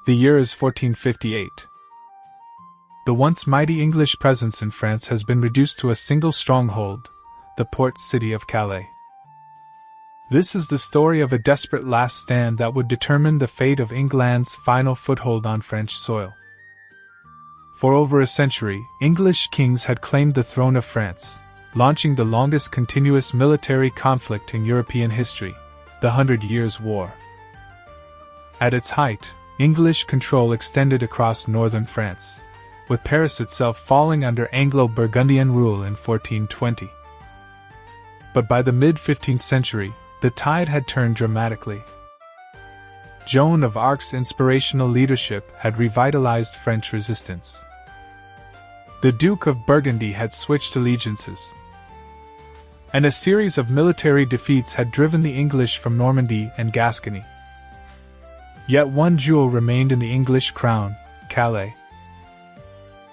The year is 1458. The once mighty English presence in France has been reduced to a single stronghold, the port city of Calais. This is the story of a desperate last stand that would determine the fate of England's final foothold on French soil. For over a century, English kings had claimed the throne of France, launching the longest continuous military conflict in European history, the 100 Years' War. At its height, English control extended across northern France, with Paris itself falling under Anglo-Burgundian rule in 1420. But by the mid-15th century, the tide had turned dramatically. Joan of Arc's inspirational leadership had revitalized French resistance. The Duke of Burgundy had switched allegiances, and a series of military defeats had driven the English from Normandy and Gascony. Yet one jewel remained in the English crown, Calais.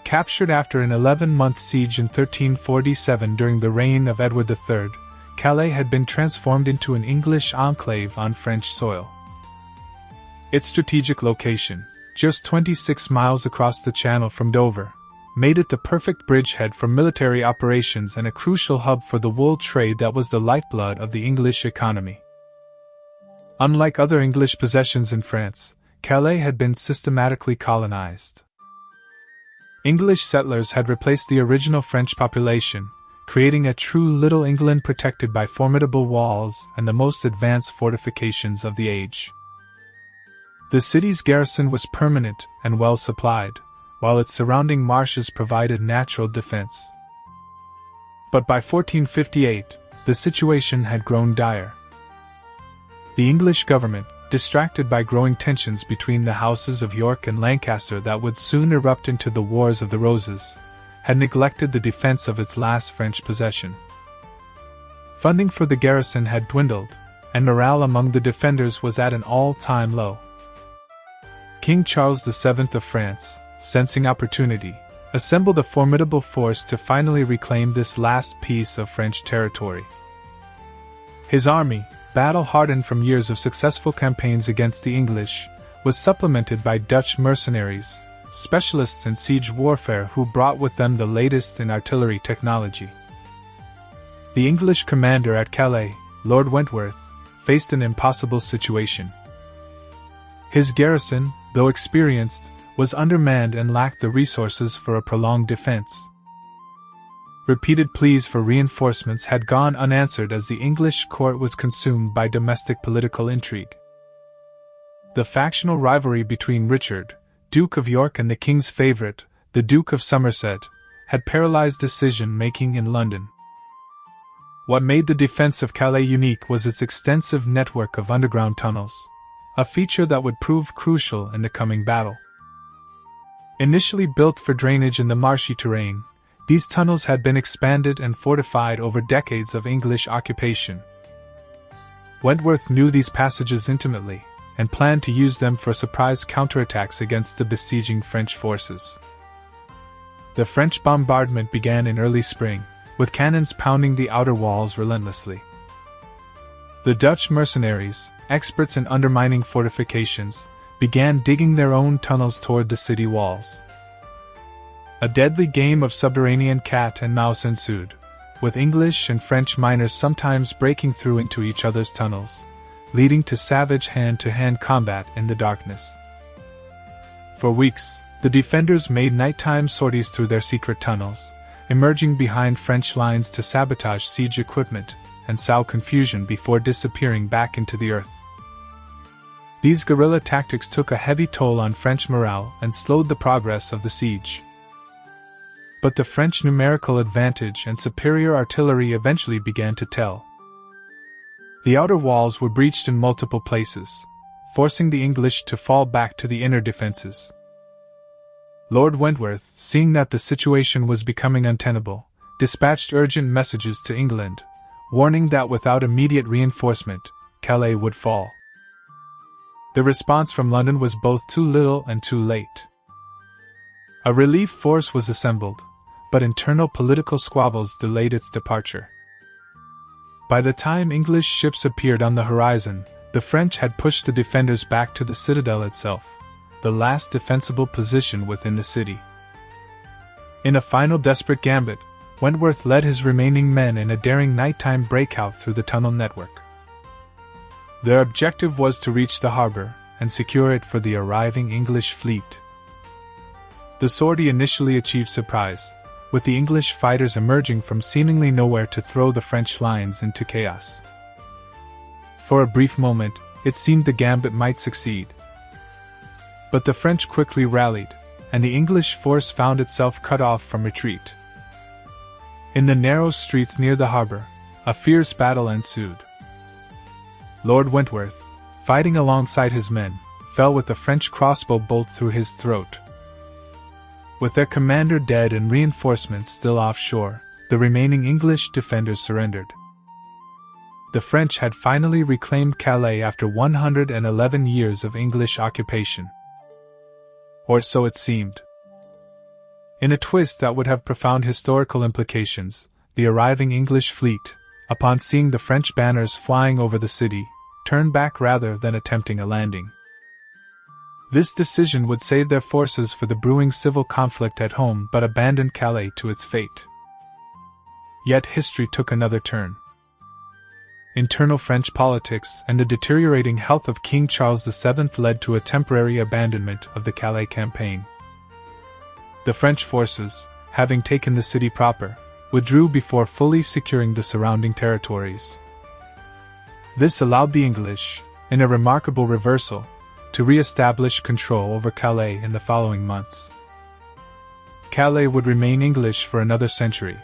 Captured after an 11-month siege in 1347 during the reign of Edward III, Calais had been transformed into an English enclave on French soil. Its strategic location, just 26 miles across the Channel from Dover, made it the perfect bridgehead for military operations and a crucial hub for the wool trade that was the lifeblood of the English economy. Unlike other English possessions in France, Calais had been systematically colonized. English settlers had replaced the original French population, creating a true Little England protected by formidable walls and the most advanced fortifications of the age. The city's garrison was permanent and well supplied, while its surrounding marshes provided natural defense. But by 1458, the situation had grown dire. The English government, distracted by growing tensions between the houses of York and Lancaster that would soon erupt into the Wars of the Roses, had neglected the defense of its last French possession. Funding for the garrison had dwindled, and morale among the defenders was at an all-time low. King Charles VII of France, sensing opportunity, assembled a formidable force to finally reclaim this last piece of French territory. His army, battle-hardened from years of successful campaigns against the English, was supplemented by Dutch mercenaries, specialists in siege warfare who brought with them the latest in artillery technology. The English commander at Calais, Lord Wentworth, faced an impossible situation. His garrison, though experienced, was undermanned and lacked the resources for a prolonged defense. Repeated pleas for reinforcements had gone unanswered as the English court was consumed by domestic political intrigue. The factional rivalry between Richard, Duke of York, and the king's favorite, the Duke of Somerset, had paralyzed decision-making in London. What made the defense of Calais unique was its extensive network of underground tunnels, a feature that would prove crucial in the coming battle. Initially built for drainage in the marshy terrain, these tunnels had been expanded and fortified over decades of English occupation. Wentworth knew these passages intimately, and planned to use them for surprise counterattacks against the besieging French forces. The French bombardment began in early spring, with cannons pounding the outer walls relentlessly. The Dutch mercenaries, experts in undermining fortifications, began digging their own tunnels toward the city walls. A deadly game of subterranean cat and mouse ensued, with English and French miners sometimes breaking through into each other's tunnels, leading to savage hand-to-hand combat in the darkness. For weeks, the defenders made nighttime sorties through their secret tunnels, emerging behind French lines to sabotage siege equipment and sow confusion before disappearing back into the earth. These guerrilla tactics took a heavy toll on French morale and slowed the progress of the siege. But the French numerical advantage and superior artillery eventually began to tell. The outer walls were breached in multiple places, forcing the English to fall back to the inner defenses. Lord Wentworth, seeing that the situation was becoming untenable, dispatched urgent messages to England, warning that without immediate reinforcement, Calais would fall. The response from London was both too little and too late. A relief force was assembled, but internal political squabbles delayed its departure. By the time English ships appeared on the horizon, the French had pushed the defenders back to the citadel itself, the last defensible position within the city. In a final desperate gambit, Wentworth led his remaining men in a daring nighttime breakout through the tunnel network. Their objective was to reach the harbor and secure it for the arriving English fleet. The sortie initially achieved surprise, with the English fighters emerging from seemingly nowhere to throw the French lines into chaos. For a brief moment, it seemed the gambit might succeed. But the French quickly rallied, and the English force found itself cut off from retreat. In the narrow streets near the harbor, a fierce battle ensued. Lord Wentworth, fighting alongside his men, fell with a French crossbow bolt through his throat. With their commander dead and reinforcements still offshore, the remaining English defenders surrendered. The French had finally reclaimed Calais after 111 years of English occupation. Or so it seemed. In a twist that would have profound historical implications, the arriving English fleet, upon seeing the French banners flying over the city, turned back rather than attempting a landing. This decision would save their forces for the brewing civil conflict at home but abandoned Calais to its fate. Yet history took another turn. Internal French politics and the deteriorating health of King Charles VII led to a temporary abandonment of the Calais campaign. The French forces, having taken the city proper, withdrew before fully securing the surrounding territories. This allowed the English, in a remarkable reversal, to re-establish control over Calais in the following months. Calais would remain English for another century,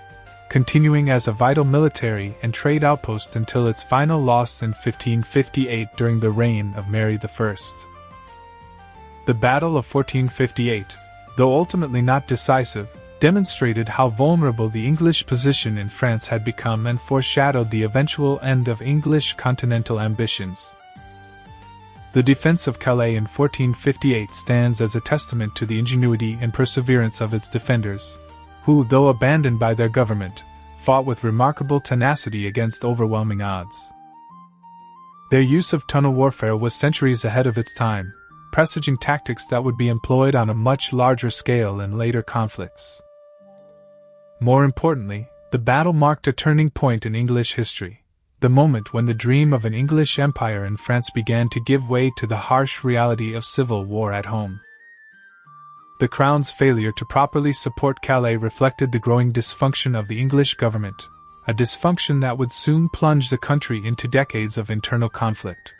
continuing as a vital military and trade outpost until its final loss in 1558 during the reign of Mary I. The Battle of 1458, though ultimately not decisive, demonstrated how vulnerable the English position in France had become and foreshadowed the eventual end of English continental ambitions. The defense of Calais in 1458 stands as a testament to the ingenuity and perseverance of its defenders, who, though abandoned by their government, fought with remarkable tenacity against overwhelming odds. Their use of tunnel warfare was centuries ahead of its time, presaging tactics that would be employed on a much larger scale in later conflicts. More importantly, the battle marked a turning point in English history, the moment when the dream of an English empire in France began to give way to the harsh reality of civil war at home. The Crown's failure to properly support Calais reflected the growing dysfunction of the English government, a dysfunction that would soon plunge the country into decades of internal conflict.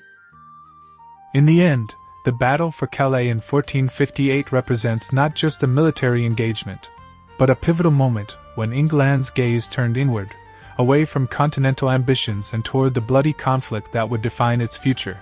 In the end, the battle for Calais in 1458 represents not just a military engagement, but a pivotal moment when England's gaze turned inward, away from continental ambitions and toward the bloody conflict that would define its future.